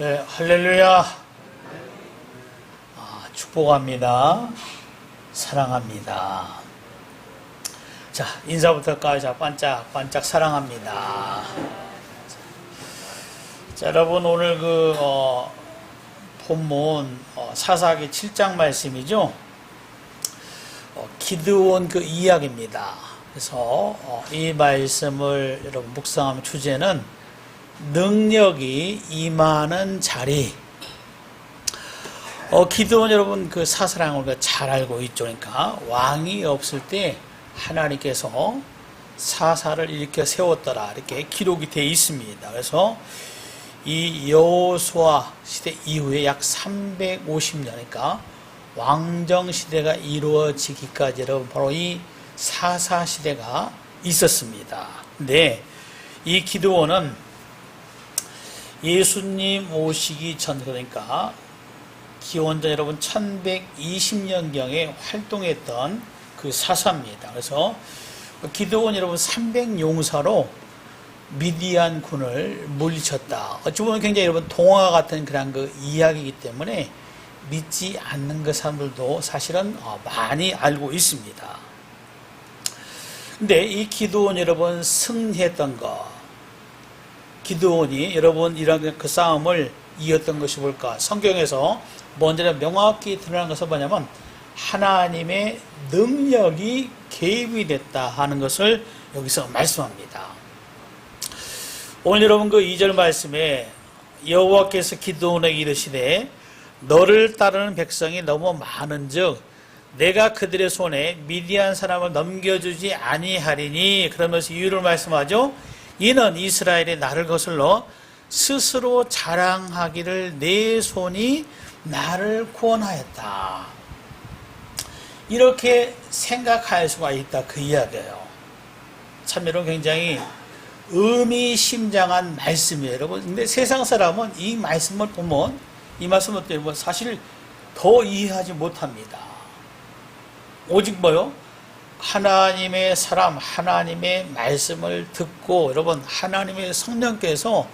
네, 할렐루야. 축복합니다. 사랑합니다. 자, 인사부터까지 반짝반짝 사랑합니다. 자, 여러분 오늘 본문 사사기 7장 말씀이죠. 기드온 이야기입니다. 그래서 이 말씀을 여러분 묵상하면 주제는 능력이 임하는 자리. 기드온 여러분 사사랑을 우리가 잘 알고 있죠. 그러니까 왕이 없을 때 하나님께서 사사를 일으켜 세웠더라 이렇게 기록이 되어 있습니다. 그래서 이 여호수아 시대 이후에 약 350년, 그러니까 왕정 시대가 이루어지기까지 여러분 바로 이 사사 시대가 있었습니다. 근데 이 기드온은 예수님 오시기 전, 그러니까 기원전 여러분 1120년경에 활동했던 그 사사입니다. 그래서 기드온 여러분 300용사로 미디안 군을 물리쳤다. 어찌 보면 굉장히 여러분 동화 같은 그런 이야기이기 때문에 믿지 않는 그 사람들도 사실은 많이 알고 있습니다. 근데 이 기드온 여러분 승리했던 거, 기드온이 여러분 이런 그 싸움을 이겼던 것이 뭘까? 성경에서 먼저 명확히 드러난 것은 뭐냐면 하나님의 능력이 개입이 됐다 하는 것을 여기서 말씀합니다. 오늘 여러분 2절 말씀에 여호와께서 기드온에게 이르시되 너를 따르는 백성이 너무 많은즉 내가 그들의 손에 미디안 사람을 넘겨주지 아니하리니, 그러면서 이유를 말씀하죠. 이는 이스라엘이 나를 거슬러 스스로 자랑하기를 내 손이 나를 구원하였다. 이렇게 생각할 수가 있다 그 이야기예요. 참 여러분 굉장히 의미심장한 말씀이에요. 여러분 근데 세상 사람은 이 말씀을 보면 이 말씀을 여러분 사실 더 이해하지 못합니다. 오직 뭐요? 하나님의 사람, 하나님의 말씀을 듣고 여러분 하나님의 성령께서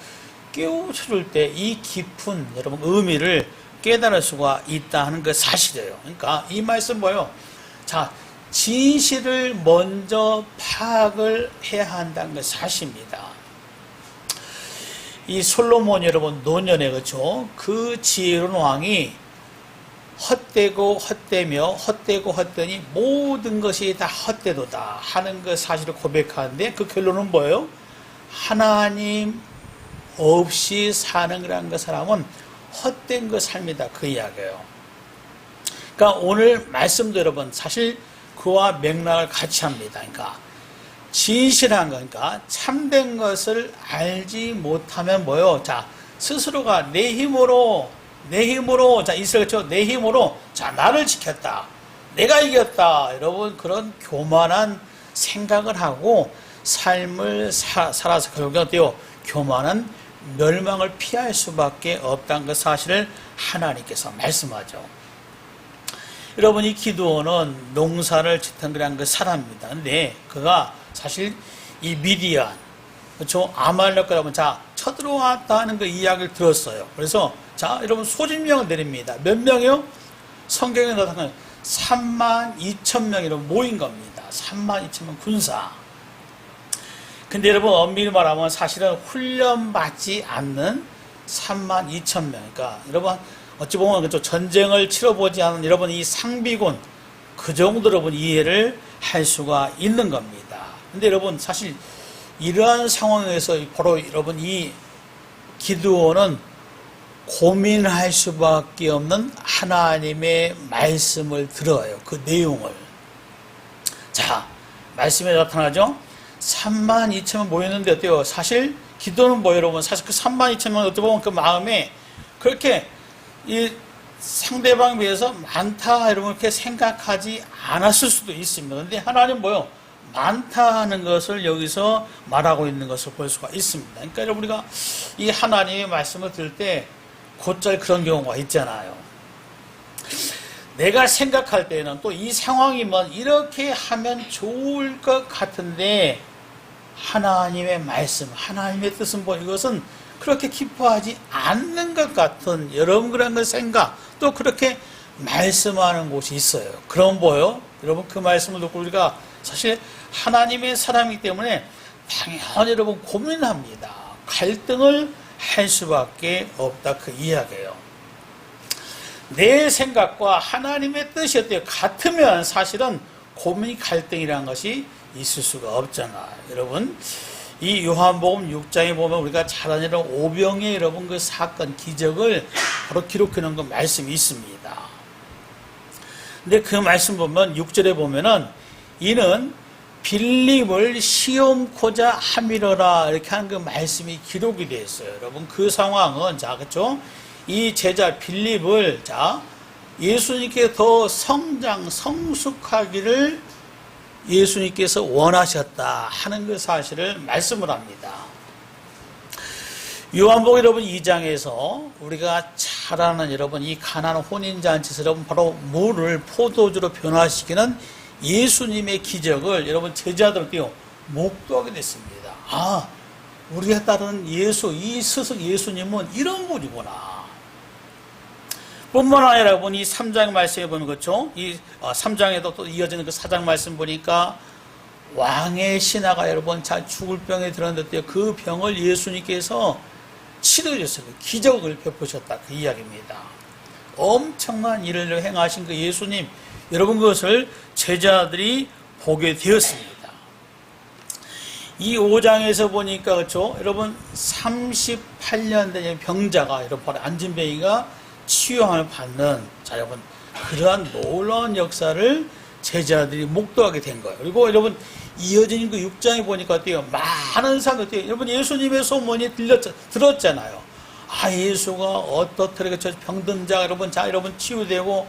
깨우쳐줄 때 이 깊은 여러분 의미를 깨달을 수가 있다 하는 그 사실이에요. 그러니까 이 말씀 뭐예요? 자, 진실을 먼저 파악을 해야 한다는 그 사실입니다. 이 솔로몬 여러분 노년에 그렇죠? 그 지혜로운 왕이 헛되고 헛되며 헛되고 헛되니 모든 것이 다 헛되도다 하는 그 사실을 고백하는데 그 결론은 뭐예요? 하나님 없이 사는 그런 그 사람은 헛된 그 삶이다 그 이야기예요. 그러니까 오늘 말씀도 여러분 사실 그와 맥락을 같이 합니다. 그러니까 진실한 거, 그러니까 참된 것을 알지 못하면 뭐예요? 자, 스스로가 내 힘으로 자, 이스라엘처럼 내 힘으로 자, 나를 지켰다, 내가 이겼다, 여러분 그런 교만한 생각을 하고 삶을 살아서 결국에 어때요? 교만한 멸망을 피할 수밖에 없다는 그 사실을 하나님께서 말씀하죠. 여러분 이 기드온은 농사를 짓던 그런 그 사람입니다. 근데 그가 사실 이 미디안, 그렇죠? 아말렉과 여러분 자 쳐들어왔다 하는 그 이야기를 들었어요. 그래서 자 여러분 소집령을 내립니다. 몇 명이요? 성경에 나타나는 32,000명이 모인 겁니다. 32,000명 군사. 근데 여러분 엄밀히 말하면 사실은 훈련받지 않는 32,000명. 그러니까 여러분 어찌 보면 그렇죠? 전쟁을 치러보지 않은 여러분 이 상비군 그 정도 여러분 이해를 할 수가 있는 겁니다. 근데 여러분 사실 이러한 상황에서 바로 여러분 이 기드온은 고민할 수밖에 없는 하나님의 말씀을 들어요. 그 내용을. 자, 말씀에 나타나죠? 32,000명 모였는데 어때요? 사실 기도는 뭐예요, 여러분? 사실 그 32,000명 어떻게 보면 그 마음에 그렇게 이 상대방에 비해서 많다 여러분 이렇게 생각하지 않았을 수도 있습니다. 근데 하나님 뭐예요? 많다 하는 것을 여기서 말하고 있는 것을 볼 수가 있습니다. 그러니까 여러분 우리가 이 하나님의 말씀을 들을 때 곧잘 그런 경우가 있잖아요. 내가 생각할 때는 또 이 상황이면 이렇게 하면 좋을 것 같은데 하나님의 말씀, 하나님의 뜻은 뭐 이것은 그렇게 기뻐하지 않는 것 같은 여러분 그런 생각, 또 그렇게 말씀하는 곳이 있어요. 그럼 뭐요? 여러분 그 말씀을 듣고 우리가 사실 하나님의 사람이기 때문에 당연히 여러분 고민합니다. 갈등을 할 수밖에 없다 그 이야기예요. 내 생각과 하나님의 뜻이 어때요? 같으면 사실은 고민 갈등이라는 것이 있을 수가 없잖아. 여러분 이 요한복음 6장에 보면 우리가 잘 아는 오병의 여러분 그 사건 기적을 바로 기록해 놓은 그 말씀이 있습니다. 근데 그 말씀 보면 6절에 보면은 이는 빌립을 시험코자 함이러라 이렇게 하는 그 말씀이 기록이 되어 있어요. 여러분 그 상황은 자 그렇죠? 이 제자 빌립을 자 예수님께 더 성장 성숙하기를 예수님께서 원하셨다 하는 그 사실을 말씀을 합니다. 요한복음 여러분 2장에서 우리가 잘 아는 여러분 이 가나안 혼인잔치에서 여러분 바로 물을 포도주로 변화시키는 예수님의 기적을 여러분 제자들께 목도하게 됐습니다. 아, 우리가 따르는 예수, 이 스승 예수님은 이런 분이구나. 뿐만 아니라 여러분 이 3장 말씀에 보면 그렇죠? 이 3장에도 또 이어지는 그 4장 말씀 보니까 왕의 신하가 여러분 잘 죽을 병에 들었는데 그 병을 예수님께서 치료해줬어요. 기적을 베푸셨다 그 이야기입니다. 엄청난 일을 행하신 그 예수님 여러분 그것을 제자들이 보게 되었습니다. 이 5장에서 보니까 그렇죠? 여러분 38년 된 병자가 여러분 바로 안진뱅이가 치유함을 받는 자 여러분 그러한 놀라운 역사를 제자들이 목도하게 된 거예요. 그리고 여러분 이어진 그 6장에 보니까 어때요? 많은 사람들이 여러분 예수님의 소문이 들었잖아요. 아 예수가 어떻게 병든 자 여러분 자 여러분 치유되고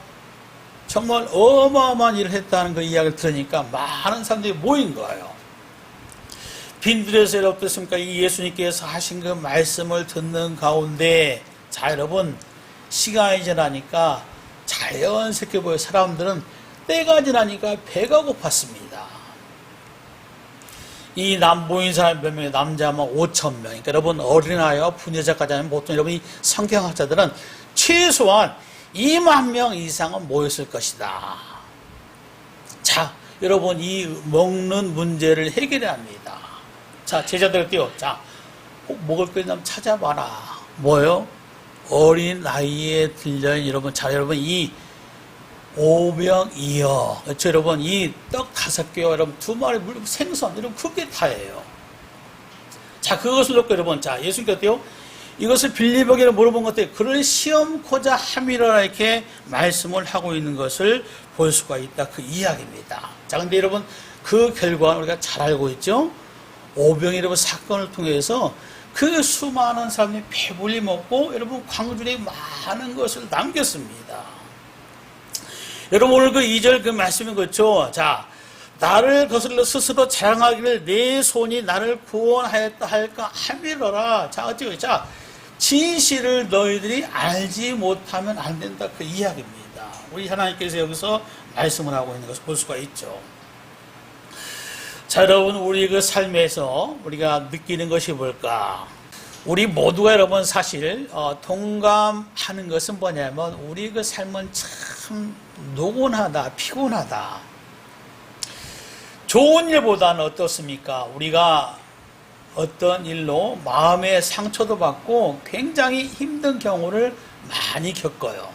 정말 어마어마한 일을 했다는 그 이야기를 들으니까 많은 사람들이 모인 거예요. 빈들에서 어떻습니까? 이 예수님께서 하신 그 말씀을 듣는 가운데 자 여러분 시간이 지나니까 자연스럽게 보여 사람들은 때가 지나니까 배가 고팠습니다. 이 모인 사람 몇 명이 남자만 5,000명. 그러니까 여러분 어린아이와 부녀자까지 하면 보통 여러분 이 성경학자들은 최소한 2만 명 이상은 모였을 것이다. 자, 여러분 이 먹는 문제를 해결해야 합니다. 자, 제자들 띄워. 자, 꼭 먹을 거 있으면 찾아봐라. 뭐요? 어린 나이에 들려 여러분 자 여러분 이 오병이어 그렇죠 여러분 이 떡 5개와 여러분 2마리 물 생선 여러분 그게 다예요. 자 그것을 놓고 여러분 자 예수님께 어때요? 이것을 빌립에게 물어본 것 같아요. 그를 시험코자 함이라 이렇게 말씀을 하고 있는 것을 볼 수가 있다 그 이야기입니다. 자 근데 여러분 그 결과는 우리가 잘 알고 있죠. 오병이 여러분 사건을 통해서 그 수많은 사람들이 배불리 먹고 여러분 광주에 많은 것을 남겼습니다. 여러분 오늘 그 2절 그 말씀이 그렇죠. 자 나를 거슬러 스스로 자랑하기를 내 손이 나를 구원하였다 할까 함이러라. 자 어찌 자 진실을 너희들이 알지 못하면 안 된다 그 이야기입니다. 우리 하나님께서 여기서 말씀을 하고 있는 것을 볼 수가 있죠. 자 여러분 우리 그 삶에서 우리가 느끼는 것이 뭘까? 우리 모두가 여러분 사실 동감하는 것은 뭐냐면 우리 그 삶은 참 노곤하다 피곤하다. 좋은 일보다는 어떻습니까? 우리가 어떤 일로 마음의 상처도 받고 굉장히 힘든 경우를 많이 겪어요.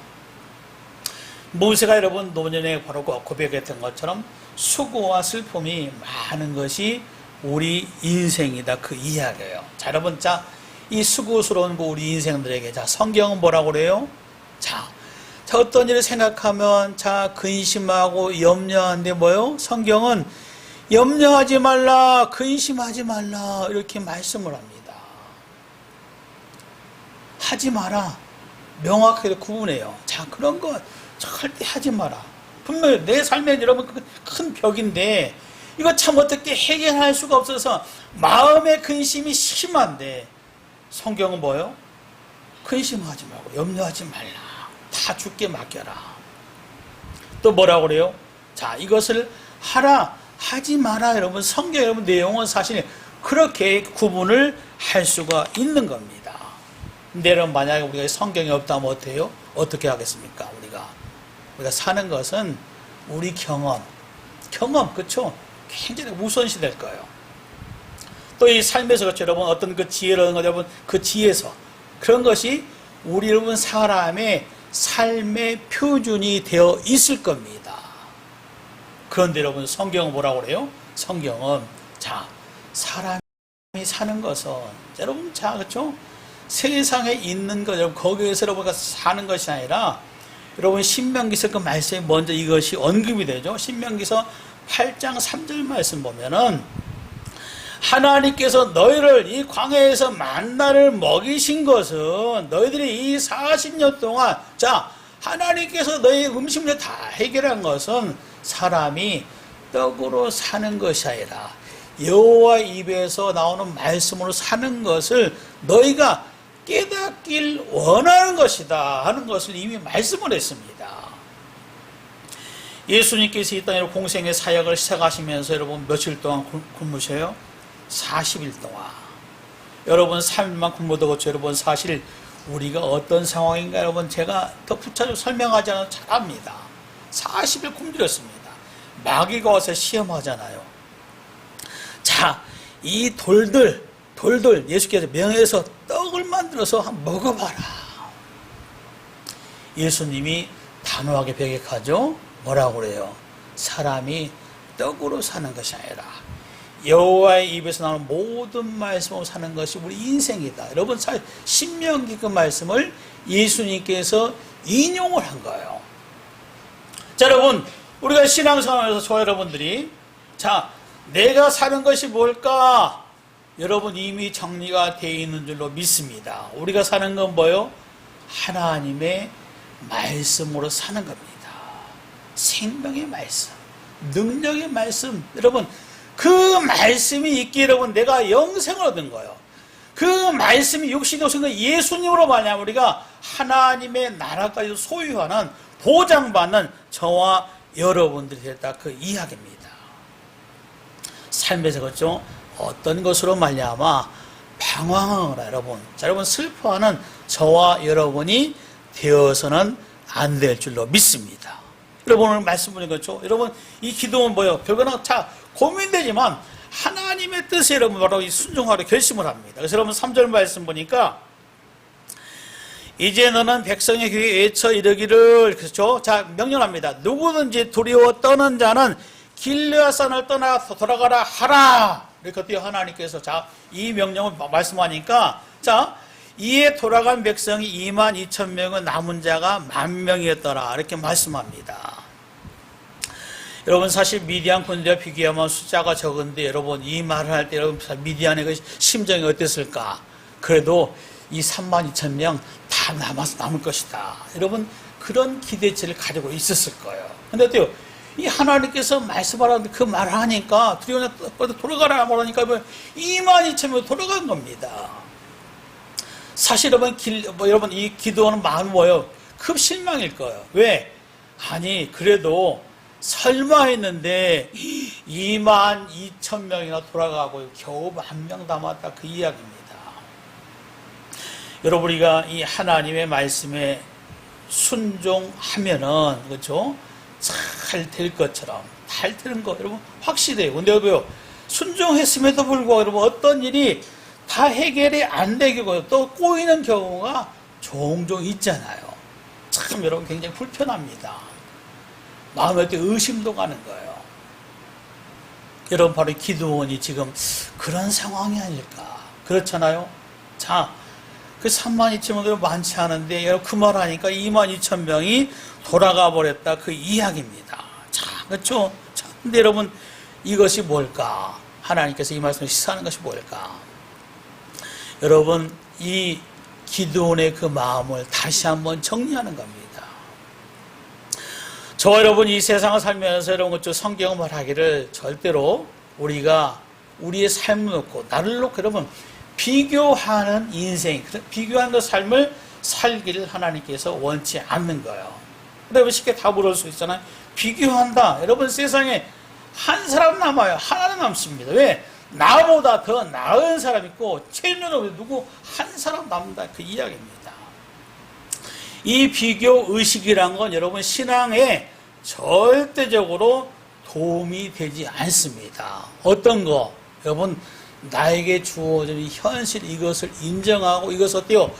모세가 여러분 노년에 바로 고백했던 것처럼 수고와 슬픔이 많은 것이 우리 인생이다 그 이야기예요. 자 여러분 자 이 수고스러운 우리 인생들에게 자 성경은 뭐라고 그래요? 자 어떤 일을 생각하면 자 근심하고 염려하는데 뭐요? 성경은 염려하지 말라 근심하지 말라 이렇게 말씀을 합니다. 하지 마라 명확하게 구분해요. 자 그런 거 절대 하지 마라. 분명히 내 삶에 여러분 큰 벽인데 이거 참 어떻게 해결할 수가 없어서 마음의 근심이 심한데 성경은 뭐예요? 근심하지 말고 염려하지 말라. 다 주께 맡겨라. 또 뭐라고 그래요? 자 이것을 하라 하지 마라. 여러분 성경 여러분 내용은 사실 그렇게 구분을 할 수가 있는 겁니다. 근데 여러분 만약에 우리가 성경이 없다면 어때요? 어떻게 하겠습니까? 우리가 사는 것은 우리 경험, 그쵸? 굉장히 우선시 될 거예요. 또 이 삶에서 그렇죠, 여러분 어떤 그 지혜라는 거 여러분 그 지혜서 그런 것이 우리 여러분 사람의 삶의 표준이 되어 있을 겁니다. 그런데 여러분 성경은 뭐라고 그래요? 성경은 자 사람이 사는 것은 여러분 자 그렇죠? 세상에 있는 것 여러분 거기에서 여러분가 사는 것이 아니라 여러분 신명기서 그 말씀에 먼저 이것이 언급이 되죠. 신명기서 8장 3절 말씀 보면은 하나님께서 너희를 이 광야에서 만나를 먹이신 것은 너희들이 이 40년 동안 자 하나님께서 너희 음식을 다 해결한 것은 사람이 떡으로 사는 것이 아니라 여호와 입에서 나오는 말씀으로 사는 것을 너희가 깨닫길 원하는 것이다 하는 것을 이미 말씀을 했습니다. 예수님께서 이 땅에 공생의 사역을 시작하시면서 여러분 며칠 동안 굶으셔요? 40일 동안. 여러분 3일만 굶어도 그렇죠. 여러분 사실 우리가 어떤 상황인가 여러분 제가 더 구체적으로 설명하지 않아도 잘 압니다. 40일 굶주렸습니다. 마귀가 와서 시험하잖아요. 자, 이 돌들 예수께서 명해서 떡을 만들어서 한번 먹어봐라. 예수님이 단호하게 배격하죠. 뭐라고 그래요? 사람이 떡으로 사는 것이 아니라 여호와의 입에서 나오는 모든 말씀으로 사는 것이 우리 인생이다. 여러분 신명기 그 말씀을 예수님께서 인용을 한 거예요. 자 여러분 우리가 신앙생활에서 저 여러분들이 자 내가 사는 것이 뭘까? 여러분 이미 정리가 되어 있는 줄로 믿습니다. 우리가 사는 건 뭐예요? 하나님의 말씀으로 사는 겁니다. 생명의 말씀, 능력의 말씀. 여러분 그 말씀이 있기에 여러분 내가 영생을 얻은 거예요. 그 말씀이 육신이 오신 거 예수님으로 말하면 우리가 하나님의 나라까지 소유하는 보장받는 저와 여러분들이 됐다 그 이야기입니다. 삶에서 그렇죠. 어떤 것으로 말미암아 방황하거나 여러분, 자 여러분 슬퍼하는 저와 여러분이 되어서는 안 될 줄로 믿습니다. 여러분 오늘 말씀 보니까 그렇죠. 여러분 이 기도는 뭐예요? 별거나 자 고민되지만 하나님의 뜻에 여러분 바로 이 순종하려 결심을 합니다. 그래서 여러분 3절 말씀 보니까 이제 너는 백성의 귀에 외쳐 이르기를 그렇죠. 자 명령합니다. 누구든지 두려워 떠는 자는 길르앗산을 떠나 돌아가라 하라. 이렇게 하나님께서 자 이 명령을 말씀하니까 자 이에 돌아간 백성이 22,000명은 남은 자가 10,000명이었더라 이렇게 말씀합니다. 여러분 사실 미디안 군대와 비교하면 숫자가 적은데 여러분 이 말을 할 때 여러분 미디안의 그 심정이 어땠을까? 그래도 이 32,000명 다 남을 것이다. 여러분 그런 기대치를 가지고 있었을 거예요. 근데 어때요? 이 하나님께서 말씀하라는데 그 말을 하니까 두려워 돌아가라 말하니까 22,000명 돌아간 겁니다. 사실 여러분 이 기도하는 마음은 뭐예요? 급 실망일 거예요. 왜? 아니 그래도 설마 했는데 22,000명이나 돌아가고 겨우 10,000명 남았다 그 이야기입니다. 여러분 우리가 이 하나님의 말씀에 순종하면은 그렇죠? 잘 될 것처럼 잘 되는 거 여러분 확실해요. 근데 왜요? 순종했음에도 불구하고 여러분 어떤 일이 다 해결이 안 되고 또 꼬이는 경우가 종종 있잖아요. 참 여러분 굉장히 불편합니다. 마음에 의심도 가는 거예요. 여러분 바로 기도원이 지금 그런 상황이 아닐까 그렇잖아요. 자, 그 32,000명도 많지 않은데 여러분 그 말하니까 22,000명이 돌아가 버렸다 그 이야기입니다. 자, 그렇죠? 자, 근데 여러분 이것이 뭘까? 하나님께서 이 말씀을 시사하는 것이 뭘까? 여러분 이 기도원의 그 마음을 다시 한번 정리하는 겁니다. 저와 여러분 이 세상을 살면서 여러분 그렇죠? 성경은 말하기를 절대로 우리가 우리의 삶을 놓고 나를 놓고 여러분 비교하는 인생, 비교하는 그 삶을 살기를 하나님께서 원치 않는 거예요. 여러분 쉽게 답을 할 수 있잖아요. 비교한다. 여러분 세상에 한 사람 남아요. 하나는 남습니다. 왜? 나보다 더 나은 사람 있고 최면으로 누구 한 사람 남다 그 이야기입니다. 이 비교 의식이란 건 여러분 신앙에 절대적으로 도움이 되지 않습니다. 어떤 거? 여러분 나에게 주어진 현실 이것을 인정하고 이것을 어때요?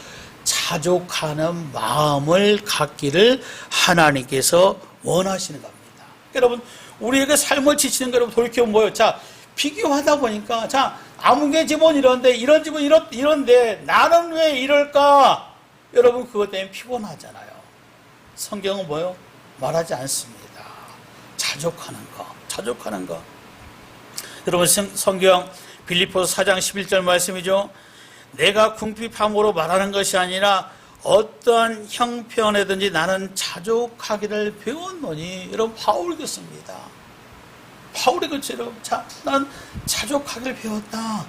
자족하는 마음을 갖기를 하나님께서 원하시는 겁니다. 여러분 우리에게 삶을 지치는 거 여러분 돌이켜보면 뭐예요? 자 비교하다 보니까 자 아무개 집은 이런데 이런 집은 이런데 나는 왜 이럴까? 여러분 그것 때문에 피곤하잖아요. 성경은 뭐예요? 말하지 않습니다. 자족하는 거. 여러분 성경 빌립보서 4장 11절 말씀이죠. 내가 궁핍함으로 말하는 것이 아니라 어떠한 형편에든지 나는 자족하기를 배웠노니. 여러분 바울이 그렇습니다. 바울이 그렇죠. 여러분 난 자족하기를 배웠다.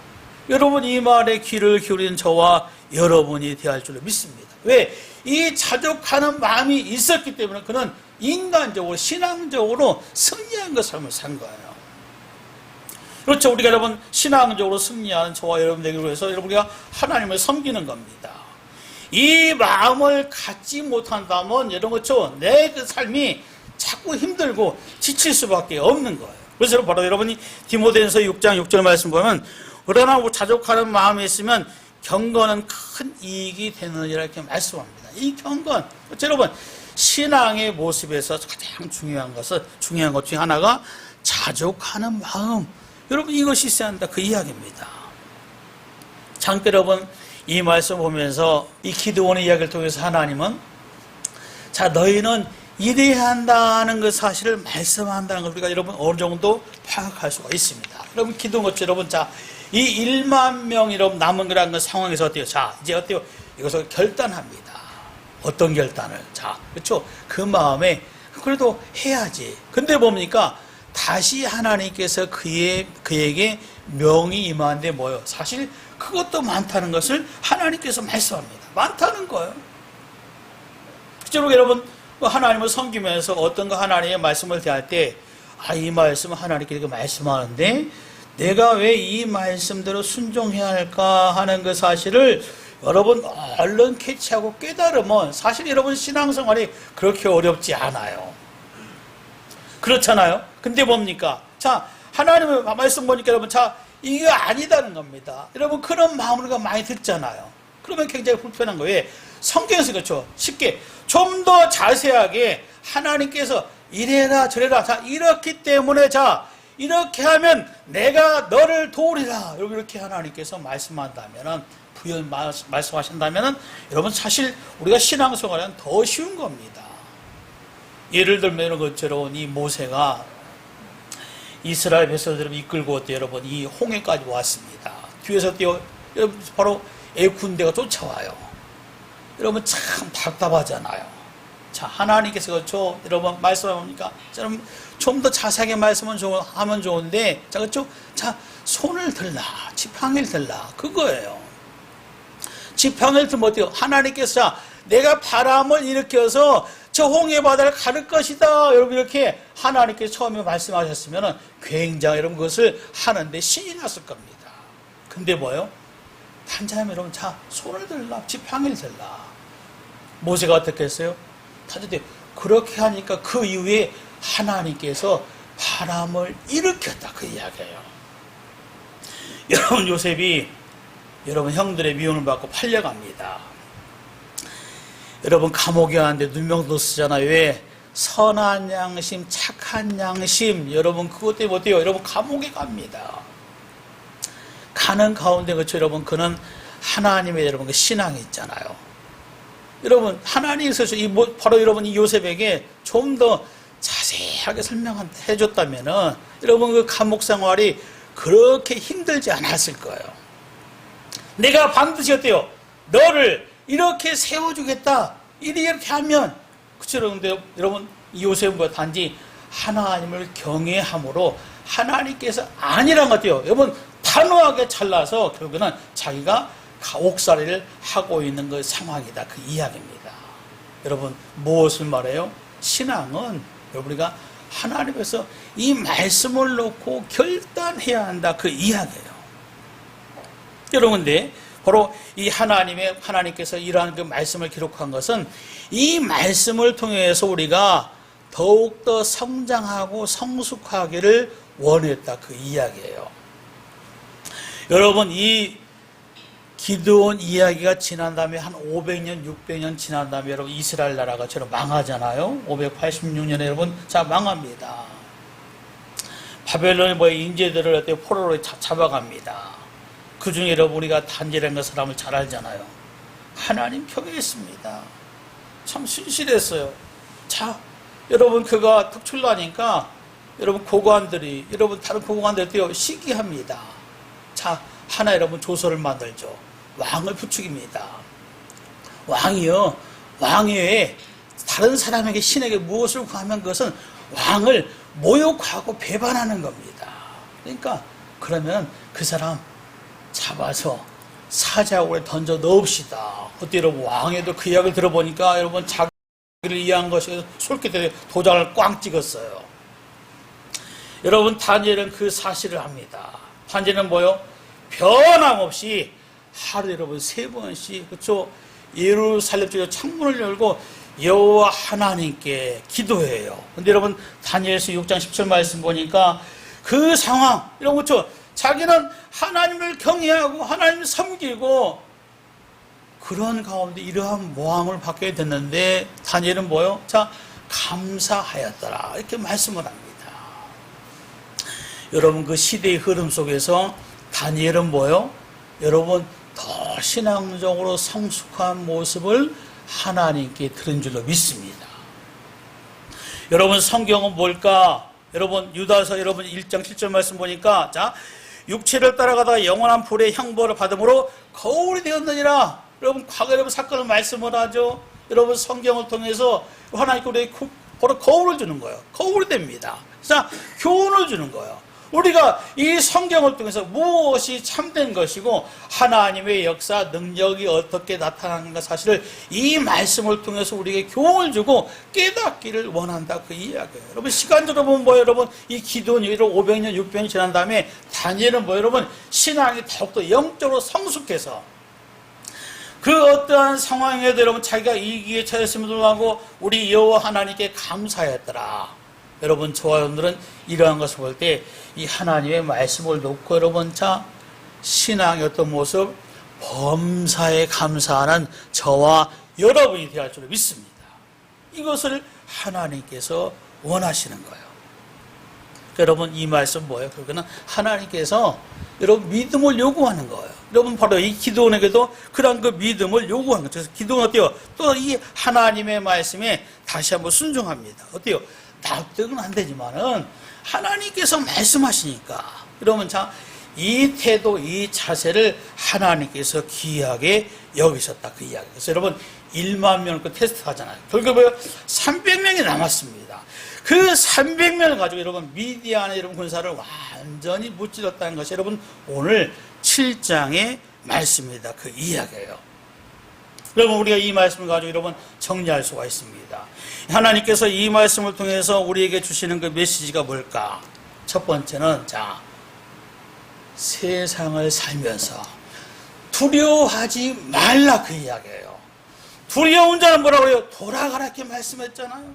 여러분 이 말에 귀를 기울이는 저와 여러분이 되어야 줄 믿습니다. 왜? 이 자족하는 마음이 있었기 때문에 그는 인간적으로 신앙적으로 승리한 그 삶을 산 거예요. 그렇죠. 우리가 여러분 신앙적으로 승리하는 저와 여러분 되기 위해서 여러분이 하나님을 섬기는 겁니다. 이 마음을 갖지 못한다면 여러분 그렇죠. 내 그 삶이 자꾸 힘들고 지칠 수밖에 없는 거예요. 그래서 바로 여러분이 디모데전서 6장 6절 말씀 보면 그러나 자족하는 마음이 있으면 경건은 큰 이익이 되느니라 이렇게 말씀합니다. 이 경건, 여러분 신앙의 모습에서 가장 중요한 것 중에 하나가 자족하는 마음. 여러분 이것이 있어야 한다 그 이야기입니다. 잠깐 여러분 이 말씀 보면서 이 기드온의 이야기를 통해서 하나님은 자 너희는 이래야 한다는 그 사실을 말씀한다는 걸 우리가 여러분 어느 정도 파악할 수가 있습니다. 여러분 기도한 것처럼 여러분 자 이 1만 명 여러분 남은 그런 상황에서 어때요? 자 이제 어때요? 이것을 결단합니다. 어떤 결단을? 자 그렇죠? 그 마음에 그래도 해야지. 근데 뭡니까? 다시 하나님께서 그에게 명이 임하는데 뭐예요? 사실 그것도 많다는 것을 하나님께서 말씀합니다. 많다는 거예요. 그렇죠? 여러분 하나님을 섬기면서 어떤 거 하나님의 말씀을 대할 때 이 말씀은 하나님께 말씀하는데 내가 왜 이 말씀대로 순종해야 할까 하는 그 사실을 여러분 얼른 캐치하고 깨달으면 사실 여러분 신앙생활이 그렇게 어렵지 않아요. 그렇잖아요. 근데 뭡니까? 자 하나님의 말씀 보니까 여러분 자 이게 아니다는 겁니다. 여러분 그런 마음을 우리가 많이 듣잖아요. 그러면 굉장히 불편한 거예요. 성경에서 그렇죠. 쉽게 좀 더 자세하게 하나님께서 이래라 저래라 자 이렇기 때문에 자 이렇게 하면 내가 너를 도우리라 이렇게 하나님께서 말씀한다면은 부연 말씀하신다면은 여러분 사실 우리가 신앙생활은 더 쉬운 겁니다. 예를 들면 이런 것처럼 이 모세가 이스라엘 백성들을 이끌고 어때 여러분 이 홍해까지 왔습니다. 뒤에서 여러분 바로 애굽 군대가 쫓아와요. 여러분 참 답답하잖아요. 자 하나님께서 그렇죠. 여러분 말씀하니까 좀 더 자세하게 하면 좋은데 자 그렇죠. 자 손을 들라 지팡이를 들라 그거예요. 지팡이를 들면 어때요? 하나님께서 자 내가 바람을 일으켜서 저 홍해 바다를 가를 것이다. 여러분 이렇게 하나님께서 처음에 말씀하셨으면 굉장히 여러분 그것을 하는데 신이 났을 겁니다. 근데 뭐예요? 단자면 여러분 자 손을 들라 지팡이를 들라. 모세가 어떻게 했어요? 그렇게 하니까 그 이후에 하나님께서 바람을 일으켰다 그 이야기예요. 여러분 요셉이 여러분 형들의 미움을 받고 팔려갑니다. 여러분 감옥에 왔는데 누명도 쓰잖아요. 왜? 선한 양심, 착한 양심. 여러분 그것 때문에 어때요? 여러분 감옥에 갑니다. 가는 가운데 그렇죠. 여러분 그는 하나님의 여러분 그 신앙이 있잖아요. 여러분 하나님께서 바로 여러분 이 요셉에게 좀 더 자세하게 설명해 줬다면은 여러분 그 감옥 생활이 그렇게 힘들지 않았을 거예요. 내가 반드시 어때요? 너를 이렇게 세워주겠다. 이렇게 하면 그렇죠. 그런데 여러분 이 요셉은 단지 하나님을 경외함으로 하나님께서 아니란 것 같아요. 여러분 단호하게 잘라서 결국에는 자기가 옥살이를 하고 있는 그 상황이다. 그 이야기입니다. 여러분 무엇을 말해요? 신앙은 우리가 하나님께서 이 말씀을 놓고 결단해야 한다. 그 이야기예요. 여러분, 근데 바로 이 하나님께서 이러한 그 말씀을 기록한 것은 이 말씀을 통해서 우리가 더욱더 성장하고 성숙하기를 원했다, 그 이야기예요. 여러분, 이 기드온 이야기가 지난 다음에 한 500년, 600년 지난 다음에 여러분 이스라엘 나라가 저로 망하잖아요. 586년에 여러분 망합니다. 바벨론의 인재들을 어떻게 포로로 잡아갑니다. 그 중에 여러분 우리가 단지라는 사람을 잘 알잖아요. 하나님 표기했습니다. 참 신실했어요. 자, 여러분 그가 특출나니까 여러분 고관들이 다른 고관들이 시기합니다. 자, 하나 여러분 조서를 만들죠. 왕을 부추깁니다. 왕이 다른 사람에게 신에게 무엇을 구하면 그것은 왕을 모욕하고 배반하는 겁니다. 그러니까 그러면 그 사람 잡아서 사자굴에 던져 넣읍시다. 그때 여러분 왕에도 그 이야기를 들어보니까 여러분 자기를 이해한 것이 솔깃해 도장을 꽝 찍었어요. 여러분 다니엘은 그 사실을 압니다. 다니엘은 변함없이 하루에 여러분 3번씩 그렇죠? 예루살렘 쪽에 창문을 열고 여호와 하나님께 기도해요. 근데 여러분 다니엘서 6장 10절 말씀 보니까 그 상황 이런 거죠. 자기는 하나님을 경외하고 하나님을 섬기고 그런 가운데 이러한 모함을 받게 됐는데 다니엘은 자, 감사하였더라 이렇게 말씀을 합니다. 여러분 그 시대의 흐름 속에서 다니엘은 여러분 더 신앙적으로 성숙한 모습을 하나님께 들은 줄로 믿습니다. 여러분 성경은 뭘까? 여러분 유다서 여러분 1장 7절 말씀 보니까 자, 육체를 따라가다가 영원한 불의 형벌을 받음으로 거울이 되었느니라. 여러분 과거 여러분 사건을 말씀을 하죠. 여러분 성경을 통해서 하나님께 우리에게 바로 거울을 주는 거예요. 거울이 됩니다. 자, 교훈을 주는 거예요. 우리가 이 성경을 통해서 무엇이 참된 것이고 하나님의 역사, 능력이 어떻게 나타나는가 사실을 이 말씀을 통해서 우리에게 교훈을 주고 깨닫기를 원한다 그 이야기예요. 여러분 시간적으로 보면 여러분 이 기도는 500년, 600년 지난 다음에 다니엘은 여러분 신앙이 더욱더 영적으로 성숙해서 그 어떠한 상황에도 여러분 자기가 이기에 처했음에도 불구하고 우리 여호와 하나님께 감사했더라. 여러분 저와 여러분들은 이러한 것을 볼 때 이 하나님의 말씀을 놓고 여러분 자 신앙의 어떤 모습 범사에 감사하는 저와 여러분이 되어야 줄 믿습니다. 이것을 하나님께서 원하시는 거예요. 여러분 이 말씀 그거는 하나님께서 여러분 믿음을 요구하는 거예요. 여러분 바로 이 기도원에게도 그런 그 믿음을 요구하는 거죠. 그래서 기도는 어때요? 또 이 하나님의 말씀에 다시 한번 순종합니다. 어때요? 납득은 안 되지만은 하나님께서 말씀하시니까 여러분 자, 이 태도, 이 자세를 하나님께서 귀하게 여기셨다 그 이야기. 그래서 여러분 1만 명을 그 테스트 하잖아요. 결국에 300명이 남았습니다. 그 300명을 가지고 여러분 미디안의 여러분 군사를 완전히 무찌렀다는 것이 여러분 오늘 7장의 말씀입니다. 그 이야기예요. 여러분 우리가 이 말씀을 가지고 여러분 정리할 수가 있습니다. 하나님께서 이 말씀을 통해서 우리에게 주시는 그 메시지가 뭘까? 첫 번째는 자, 세상을 살면서 두려워하지 말라 그 이야기예요. 두려운 자는 뭐라고 해요? 돌아가라 이렇게 말씀했잖아요.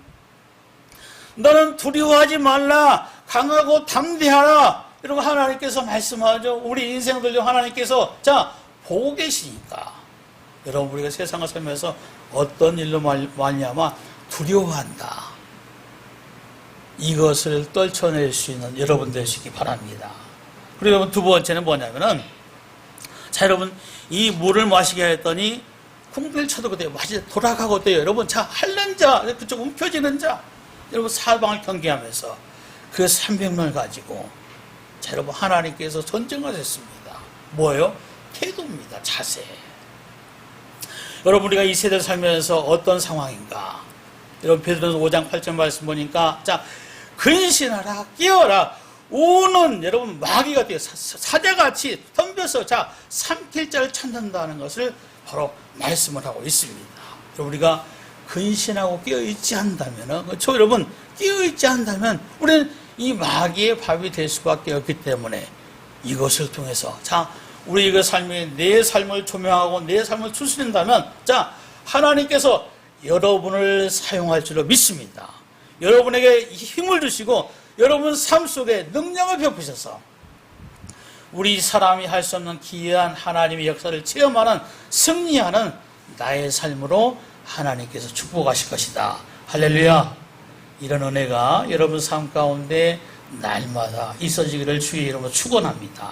너는 두려워하지 말라, 강하고 담대하라 이러고 하나님께서 말씀하죠. 우리 인생들요 하나님께서 자 보고 계시니까 여러분 우리가 세상을 살면서 어떤 일로 말미암아 두려워한다. 이것을 떨쳐낼 수 있는 여러분 되시기 바랍니다. 그리고 여러분 두 번째는 뭐냐면은 자 여러분 이 물을 마시게 했더니 쿵필 쳐도 돼요. 마시 돌아가고 돼요. 여러분 자 핥는 자 그쪽 움켜쥐는 자 여러분 사방을 경계하면서 그 300명을 가지고 자 여러분 하나님께서 전쟁하셨습니다. 뭐예요? 태도입니다. 자세. 여러분 우리가 이 세대를 살면서 어떤 상황인가? 여러분 베드로서 5장 8절 말씀 보니까 자 근신하라 깨어라 우는 여러분 마귀가 되어 사자같이 덤벼서 자 삼킬 자를 찾는다는 것을 바로 말씀을 하고 있습니다. 우리가 근신하고 깨어있지 않다면 그렇죠 여러분 깨어있지 않다면 우리는 이 마귀의 밥이 될 수밖에 없기 때문에 이것을 통해서 자 우리 그 삶이 내 삶을 조명하고 내 삶을 추스린다면, 자, 하나님께서 여러분을 사용할 줄로 믿습니다. 여러분에게 힘을 주시고 여러분 삶 속에 능력을 베푸셔서 우리 사람이 할 수 없는 기이한 하나님의 역사를 체험하는, 승리하는 나의 삶으로 하나님께서 축복하실 것이다. 할렐루야. 이런 은혜가 여러분 삶 가운데 날마다 있어지기를 주의 이름으로 축원합니다.